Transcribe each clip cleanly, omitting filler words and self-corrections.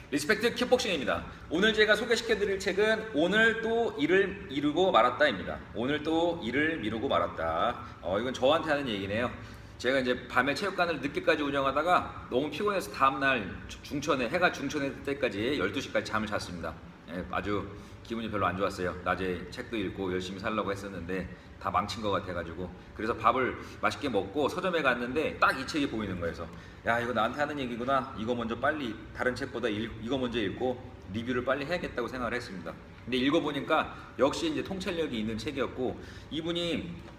리스펙트 킥복싱입니다. 오늘 제가 소개시켜드릴 책은 오늘 또 일을 이루고 말았다입니다. 오늘 또 일을 미루고 말았다. 이건 저한테 하는 얘기네요. 제가 이제 밤에 체육관을 늦게까지 운영하다가 너무 피곤해서 다음날 해가 중천에 뜰 때까지 12시까지 잠을 잤습니다. 아주 기분이 별로 안 좋았어요. 낮에 책도 읽고 열심히 살려고 했었는데 다 망친 것 같아가지고, 그래서 밥을 맛있게 먹고 서점에 갔는데 딱 이 책이 보이는 거예요. 그래서 야, 이거 나한테 하는 얘기구나. 이거 먼저 빨리 다른 책보다 이거 먼저 읽고 리뷰를 빨리 해야겠다고 생각을 했습니다. 근데 읽어보니까 역시 이제 통찰력이 있는 책이었고, 이분이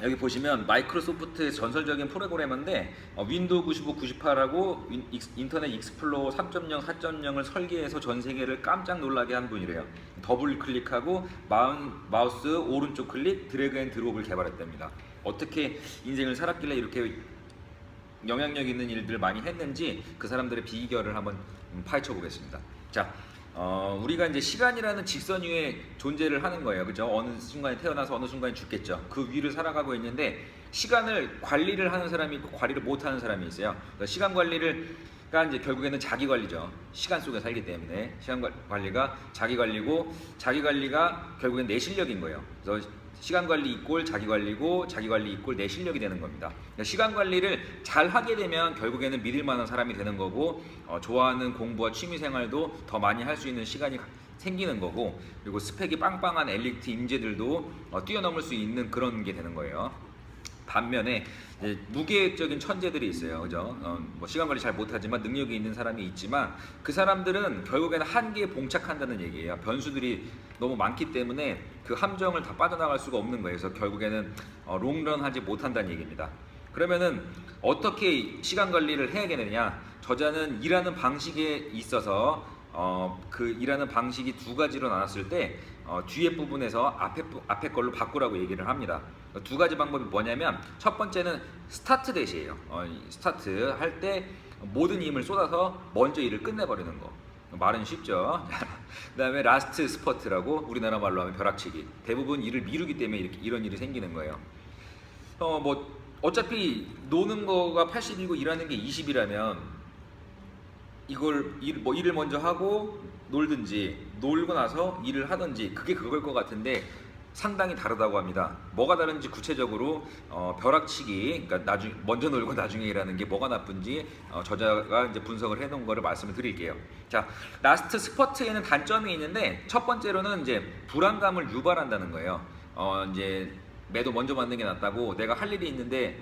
여기 보시면 마이크로소프트의 전설적인 프로그래머인데 윈도우 95, 98하고 인터넷 익스플로러 3.0, 4.0을 설계해서 전 세계를 깜짝 놀라게 한 분이래요. 더블 클릭하고 마우스 오른쪽 클릭, 드래그 앤 드롭을 개발했답니다. 어떻게 인생을 살았길래 이렇게 영향력 있는 일들을 많이 했는지 그 사람들의 비결을 한번 파헤쳐 보겠습니다. 자, 우리가 이제 시간이라는 직선 위에 존재를 하는 거예요. 그죠? 어느 순간에 태어나서 어느 순간에 죽겠죠. 그 위를 살아가고 있는데, 시간을 관리를 하는 사람이 있고 관리를 못 하는 사람이 있어요. 그러니까 시간 관리가 이제 결국에는 자기 관리죠. 시간 속에 살기 때문에 시간 관리가 자기 관리고, 자기 관리가 결국엔 내 실력인 거예요. 그래서 시간 관리 이꼴 자기 관리고, 자기 관리 이꼴 내 실력이 되는 겁니다. 그러니까 시간 관리를 잘 하게 되면 결국에는 믿을 만한 사람이 되는 거고, 좋아하는 공부와 취미 생활도 더 많이 할 수 있는 시간이 생기는 거고, 그리고 스펙이 빵빵한 엘리트 인재들도 뛰어넘을 수 있는 그런 게 되는 거예요. 반면에 무계획적인 천재들이 있어요. 그죠? 뭐 시간 관리 잘 못하지만 능력이 있는 사람이 있지만, 그 사람들은 결국에는 한계에 봉착한다는 얘기예요. 변수들이 너무 많기 때문에 그 함정을 다 빠져나갈 수가 없는 거예요. 그래서 결국에는 롱런 하지 못한다는 얘기입니다. 그러면은 어떻게 시간 관리를 해야겠느냐? 저자는 일하는 방식에 있어서 그 일하는 방식이 두 가지로 나눴을 때 뒤에 부분에서 앞에 걸로 바꾸라고 얘기를 합니다. 두 가지 방법이 뭐냐면, 첫 번째는 스타트 대시예요. 스타트 할 때 모든 힘을 쏟아서 먼저 일을 끝내버리는 거. 말은 쉽죠. 그 다음에 라스트 스퍼트라고 우리나라 말로 하면 벼락치기. 대부분 일을 미루기 때문에 이런 일이 생기는 거예요. 뭐 어차피 노는 거가 80이고 일하는 게 20이라면 일을 먼저 하고 놀든지, 놀고 나서 일을 하든지, 그게 그걸 것 같은데 상당히 다르다고 합니다. 뭐가 다른지 구체적으로 벼락치기, 그러니까 먼저 놀고 나중에 일하는 게 뭐가 나쁜지 저자가 이제 분석을 해놓은 거를 말씀을 드릴게요. 자, 라스트 스퍼트에는 단점이 있는데, 첫 번째로는 이제 불안감을 유발한다는 거예요. 이제 매도 먼저 맞는 게 낫다고, 내가 할 일이 있는데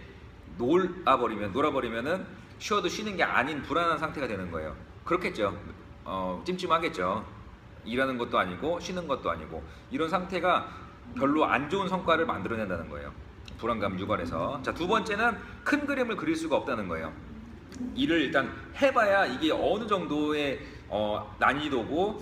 놀아버리면은 쉬어도 쉬는 게 아닌 불안한 상태가 되는 거예요. 그렇겠죠. 찜찜하겠죠. 일하는 것도 아니고 쉬는 것도 아니고, 이런 상태가 별로 안 좋은 성과를 만들어낸다는 거예요. 불안감 유발해서. 자, 두 번째는 큰 그림을 그릴 수가 없다는 거예요. 일을 일단 해봐야 이게 어느 정도의 난이도고,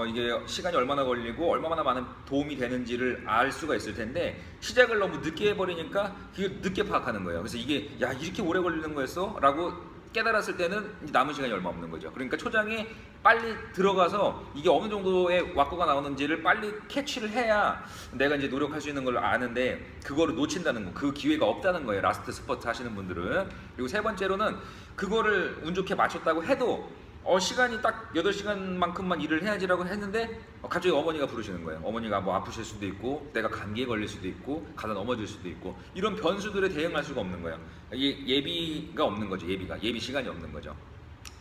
이게 시간이 얼마나 걸리고 얼마나 많은 도움이 되는지를 알 수가 있을 텐데, 시작을 너무 늦게 해버리니까 그게 늦게 파악하는 거예요. 그래서 이게 야, 이렇게 오래 걸리는 거였어? 라고 깨달았을 때는 남은 시간이 얼마 없는 거죠. 그러니까 초장에 빨리 들어가서 이게 어느 정도의 왁구가 나오는지를 빨리 캐치를 해야 내가 이제 노력할 수 있는 걸 아는데, 그거를 놓친다는 거, 그 기회가 없다는 거예요. 라스트 스퍼트 하시는 분들은. 그리고 세 번째로는 그거를 운 좋게 맞췄다고 해도 시간이 딱 8시간만큼만 일을 해야지라고 했는데 갑자기 어머니가 부르시는 거예요. 어머니가 뭐 아프실 수도 있고, 내가 감기에 걸릴 수도 있고, 가다 넘어질 수도 있고, 이런 변수들에 대응할 수가 없는 거예요. 이게 예비가 없는 거죠. 예비 시간이 없는 거죠.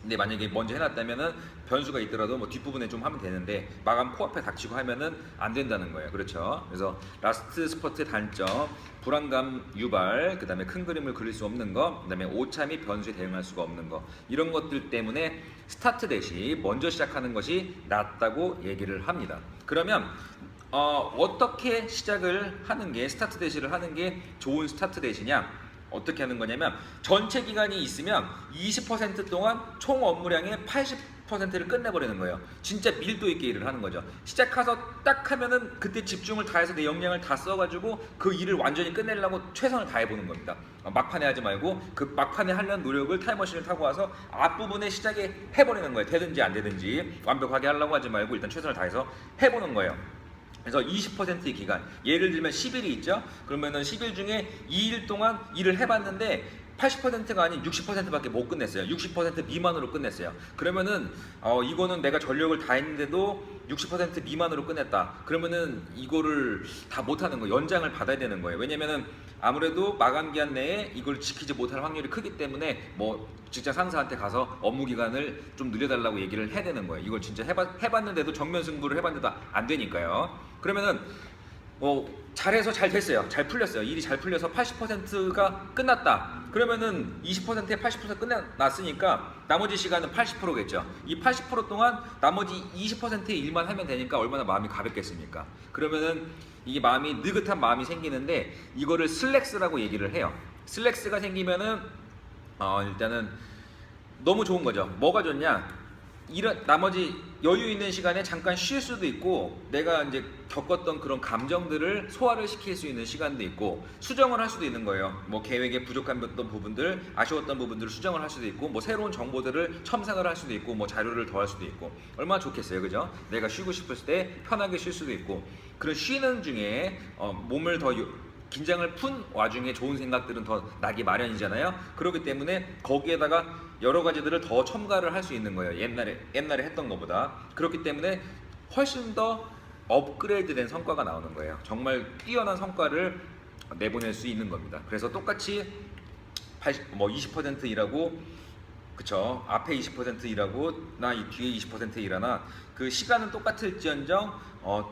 근데 만약에 먼저 해놨다면은 변수가 있더라도 뭐 뒷부분에 좀 하면 되는데, 마감 코앞에 닥치고 하면은 안 된다는 거예요. 그렇죠? 그래서 라스트 스퍼트의 단점, 불안감 유발, 그 다음에 큰 그림을 그릴 수 없는 거, 그 다음에 오차 및 변수에 대응할 수가 없는 거, 이런 것들 때문에 스타트 대시 먼저 시작하는 것이 낫다고 얘기를 합니다. 그러면 어떻게 시작을 하는 게, 스타트 대시를 하는 게 좋은 스타트 대시냐? 어떻게 하는 거냐면, 전체 기간이 있으면 20% 동안 총 업무량의 80%를 끝내버리는 거예요. 진짜 밀도 있게 일을 하는 거죠. 시작해서 딱 하면은 그때 집중을 다해서 내 역량을 다 써가지고 그 일을 완전히 끝내려고 최선을 다해보는 겁니다. 막판에 하지 말고 그 막판에 하려는 노력을 타임머신을 타고 와서 앞부분에 시작에 해버리는 거예요. 되든지 안 되든지 완벽하게 하려고 하지 말고 일단 최선을 다해서 해보는 거예요. 그래서 20%의 기간, 예를 들면 10일이 있죠. 그러면은 10일 중에 2일 동안 일을 해봤는데 80%가 아닌 60%밖에 못 끝냈어요. 60% 미만으로 끝냈어요. 그러면은 이거는 내가 전력을 다 했는데도 60% 미만으로 끝냈다. 그러면은 이거를 다 못하는 거예요. 연장을 받아야 되는 거예요. 왜냐면은 아무래도 마감 기한 내에 이걸 지키지 못할 확률이 크기 때문에 뭐 직장 상사한테 가서 업무 기간을 좀 늘려달라고 얘기를 해야 되는 거예요. 이걸 진짜 해봤는데도 정면 승부를 해봤는데도 안 되니까요. 그러면은 잘해서 잘 됐어요. 잘 풀렸어요. 일이 잘 풀려서 80%가 끝났다. 그러면은 20%에 80% 끝났으니까 나머지 시간은 80%겠죠. 이 80% 동안 나머지 20%의 일만 하면 되니까 얼마나 마음이 가볍겠습니까? 그러면은 이게 마음이 느긋한 마음이 생기는데 이거를 슬랙스라고 얘기를 해요. 슬랙스가 생기면은 일단은 너무 좋은 거죠. 뭐가 좋냐? 이런 나머지 여유 있는 시간에 잠깐 쉴 수도 있고 내가 이제 겪었던 그런 감정들을 소화를 시킬 수 있는 시간도 있고 수정을 할 수도 있는 거예요. 뭐 계획에 부족했던 부분들, 아쉬웠던 부분들을 수정을 할 수도 있고 뭐 새로운 정보들을 첨삭을 할 수도 있고 뭐 자료를 더할 수도 있고 얼마나 좋겠어요, 그죠? 내가 쉬고 싶을 때 편하게 쉴 수도 있고 그런 쉬는 중에 몸을 더 긴장을 푼 와중에 좋은 생각들은 더 나기 마련이잖아요. 그렇기 때문에 거기에다가 여러 가지들을 더 첨가를 할 수 있는 거예요. 옛날에 했던 것보다. 그렇기 때문에 훨씬 더 업그레이드된 성과가 나오는 거예요. 정말 뛰어난 성과를 내보낼 수 있는 겁니다. 그래서 똑같이 20% 일하고 그쵸, 앞에 20% 일하고 나 이 뒤에 20% 일하나 그 시간은 똑같을지언정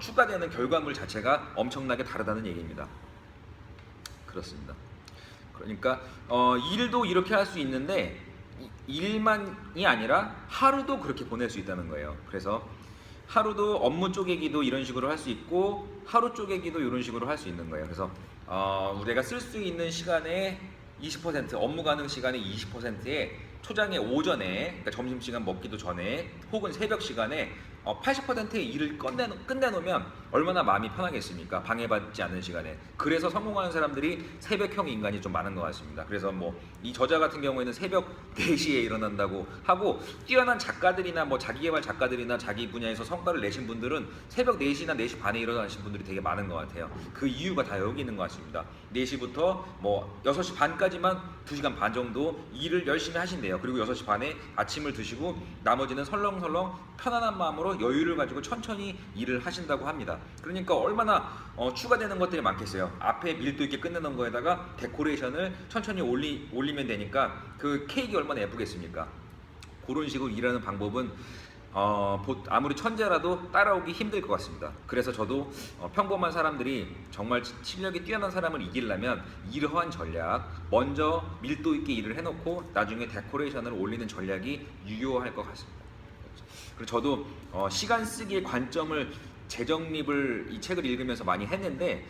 추가되는 결과물 자체가 엄청나게 다르다는 얘기입니다. 그렇습니다. 그러니까 일도 이렇게 할 수 있는데 일만이 아니라 하루도 그렇게 보낼 수 있다는 거예요. 그래서 하루도 업무 쪼개기도 이런 식으로 할 수 있고 하루 쪼개기도 이런 식으로 할 수 있는 거예요. 그래서 우리가 쓸 수 있는 시간의 20% 업무 가능 시간의 20%에 초장에 오전에 그러니까 점심시간 먹기도 전에 혹은 새벽 시간에 80%의 일을 끝내놓으면 얼마나 마음이 편하겠습니까? 방해받지 않는 시간에. 그래서 성공하는 사람들이 새벽형 인간이 좀 많은 것 같습니다. 그래서 뭐 이 저자 같은 경우에는 새벽 4시에 일어난다고 하고 뛰어난 작가들이나 뭐 자기개발 작가들이나 자기 분야에서 성과를 내신 분들은 새벽 4시나 4시 반에 일어나신 분들이 되게 많은 것 같아요. 그 이유가 다 여기 있는 것 같습니다. 4시부터 뭐 6시 반까지만 2시간 반 정도 일을 열심히 하신대요. 그리고 6시 반에 아침을 드시고 나머지는 설렁설렁 편안한 마음으로 여유를 가지고 천천히 일을 하신다고 합니다. 그러니까 얼마나 추가되는 것들이 많겠어요. 앞에 밀도 있게 끝내놓은 거에다가 데코레이션을 천천히 올리면 되니까 그 케이크 얼마나 예쁘겠습니까? 그런 식으로 일하는 방법은 아무리 천재라도 따라오기 힘들 것 같습니다. 그래서 저도 평범한 사람들이 정말 실력이 뛰어난 사람을 이기려면 이러한 전략, 먼저 밀도 있게 일을 해놓고 나중에 데코레이션을 올리는 전략이 유효할 것 같습니다. 그리고 저도 시간 쓰기의 관점을 재정립을 이 책을 읽으면서 많이 했는데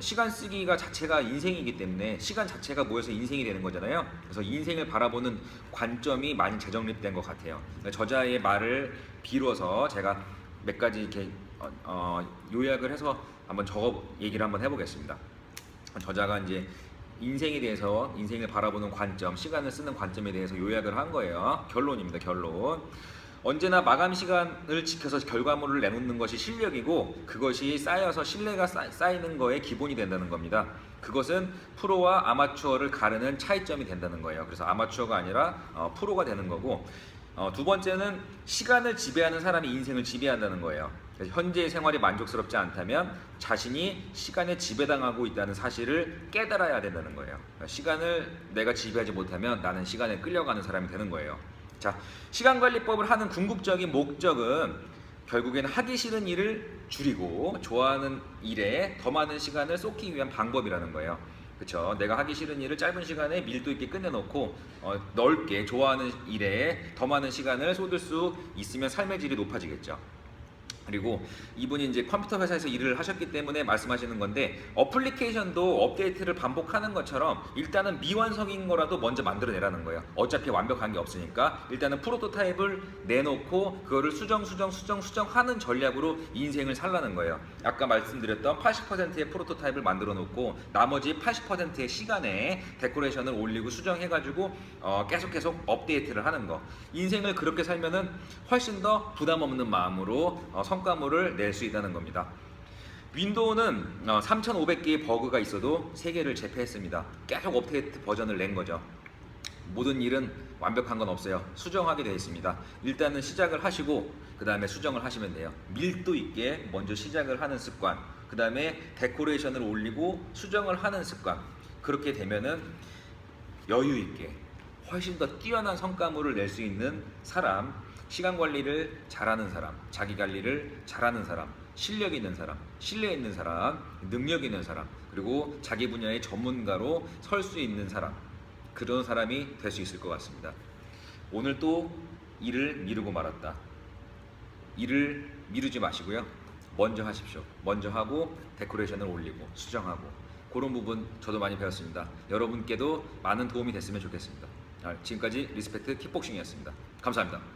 시간 쓰기가 자체가 인생이기 때문에 시간 자체가 모여서 인생이 되는 거잖아요. 그래서 인생을 바라보는 관점이 많이 재정립된 것 같아요. 저자의 말을 빌어서 제가 몇 가지 이렇게 요약을 해서 한번 얘기를 한번 해보겠습니다. 저자가 이제 인생에 대해서 인생을 바라보는 관점, 시간을 쓰는 관점에 대해서 요약을 한 거예요. 결론입니다. 결론. 언제나 마감 시간을 지켜서 결과물을 내놓는 것이 실력이고 그것이 쌓여서 신뢰가 쌓이는 거에 기본이 된다는 겁니다. 그것은 프로와 아마추어를 가르는 차이점이 된다는 거예요. 그래서 아마추어가 아니라 프로가 되는 거고 두 번째는 시간을 지배하는 사람이 인생을 지배한다는 거예요. 현재의 생활이 만족스럽지 않다면 자신이 시간에 지배당하고 있다는 사실을 깨달아야 된다는 거예요. 시간을 내가 지배하지 못하면 나는 시간에 끌려가는 사람이 되는 거예요. 자, 시간관리법을 하는 궁극적인 목적은 결국에는 하기 싫은 일을 줄이고 좋아하는 일에 더 많은 시간을 쏟기 위한 방법이라는 거예요. 그렇죠? 내가 하기 싫은 일을 짧은 시간에 밀도 있게 끝내놓고 넓게 좋아하는 일에 더 많은 시간을 쏟을 수 있으면 삶의 질이 높아지겠죠. 그리고 이분이 이제 컴퓨터 회사에서 일을 하셨기 때문에 말씀하시는 건데 어플리케이션도 업데이트를 반복하는 것처럼 일단은 미완성인 거라도 먼저 만들어내라는 거예요. 어차피 완벽한 게 없으니까 일단은 프로토타입을 내놓고 그거를 수정하는 전략으로 인생을 살라는 거예요. 아까 말씀드렸던 80%의 프로토타입을 만들어 놓고 나머지 80%의 시간에 데코레이션을 올리고 수정해가지고 계속 업데이트를 하는 거. 인생을 그렇게 살면은 훨씬 더 부담 없는 마음으로 성과물을 낼 수 있다는 겁니다. 윈도우는 3,500개의 버그가 있어도 3개를 제패했습니다. 계속 업데이트 버전을 낸 거죠. 모든 일은 완벽한 건 없어요. 수정하게 되어 있습니다. 일단은 시작을 하시고 그 다음에 수정을 하시면 돼요. 밀도 있게 먼저 시작을 하는 습관, 그 다음에 데코레이션을 올리고 수정을 하는 습관. 그렇게 되면은 여유 있게 훨씬 더 뛰어난 성과물을 낼 수 있는 사람, 시간 관리를 잘하는 사람, 자기 관리를 잘하는 사람, 실력 있는 사람, 신뢰 있는 사람, 능력 있는 사람, 그리고 자기 분야의 전문가로 설 수 있는 사람, 그런 사람이 될 수 있을 것 같습니다. 오늘 또 일을 미루고 말았다. 일을 미루지 마시고요. 먼저 하십시오. 먼저 하고 데코레이션을 올리고 수정하고 그런 부분 저도 많이 배웠습니다. 여러분께도 많은 도움이 됐으면 좋겠습니다. 지금까지 리스펙트 킥복싱이었습니다. 감사합니다.